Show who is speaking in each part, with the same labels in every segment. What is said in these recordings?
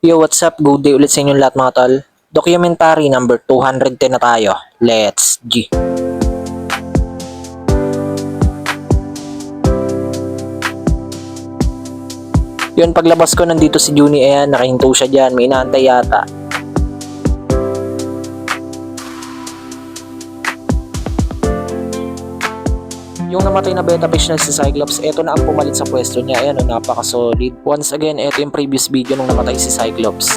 Speaker 1: Yo, what's up? Good day ulit sa inyong lahat mga tol. Documentary number 210 na tayo. Let's G. Yun, paglabas ko nandito si Juni, ayan, nakahinto siya dyan. May inaantay yata. Yung namatay na beta fish na si Cyclops, eto na ang pumalit sa pwesto niya. Ayan, napaka-solid. Once again, eto yung previous video nung namatay si Cyclops.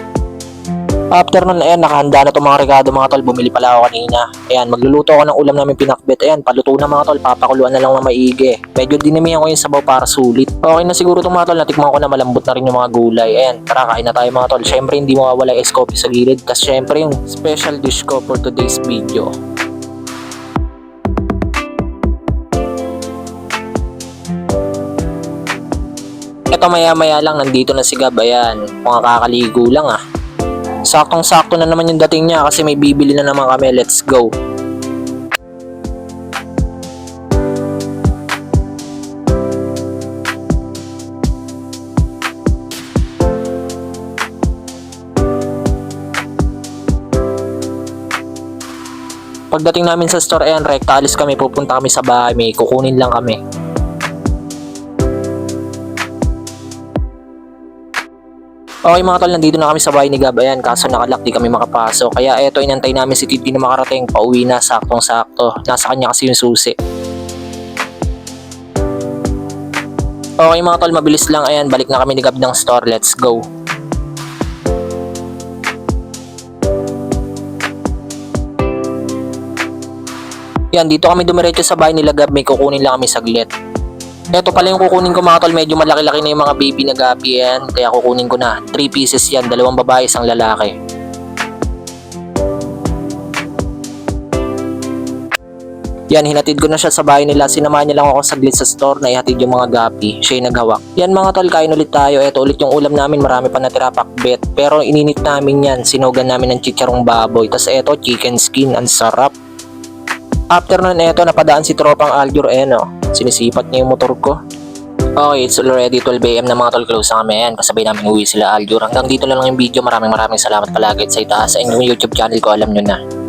Speaker 1: After nun, ayan, nakahanda na itong mga Ricardo mga tol. Bumili pala ako kanina. Ayan, magluluto ako ng ulam namin pinakbet. Ayan, paluto na mga tol. Papakuluan na lang na maigi. Medyo dinamihan ko yung sabaw para sulit. Okay na siguro itong mga tol. Natikman ko na malambot na rin yung mga gulay. Ayan, tara, kain na tayo mga tol. Syempre, hindi mawawala yung coffee sa gilid. Kasi syempre, yung special dish ko for today's video. Eto maya-maya lang, nandito na si Gab. Ayan, mga kakaligo lang ah. Saktong-sakto na naman yung dating niya kasi may bibili na naman kami. Let's go. Pagdating namin sa store, ayan, rekta alis kami. Pupunta kami sa bahay. May kukunin lang kami. Okay mga tol, nandito na kami sa bahay ni Gab. Ayan, kaso nakalock, di kami makapasok. Kaya eto, inantay namin si Titi na makarating. Pauwi na, saktong-sakto. Nasa kanya kasi yung susi. Okay mga tol, mabilis lang. Ayan, balik na kami ni Gab ng store. Let's go. Yan, dito kami dumiretso sa bahay nila Gab. May kukunin lang kami saglit. Ito pala yung kukunin ko mga tol, medyo malaki-laki na yung mga baby na gapi yan. Kaya kukunin ko na, 3 pieces yan, 2 babae, 1 lalaki. Yan, hinatid ko na siya sa bahay nila. Sinamahan niya lang ako saglit sa store na ihatid yung mga gapi. Siya yung naghawak. Yan mga tol, kain ulit tayo. Ito ulit yung ulam namin, marami pa natira pakbet. Pero ininit namin yan, sinugan namin ng chicharong baboy. Tapos ito, chicken skin, ang sarap. After nun, eto, napadaan si tropang Aljur, sinisipat niya yung motor ko. Okay, it's already 12 AM na mga tol, close na kami. Ayan, kasabay namin uwi sila Aljur. Hanggang dito na lang yung video. Maraming salamat palagi sa itaas sa inyong YouTube channel ko, alam nyo na.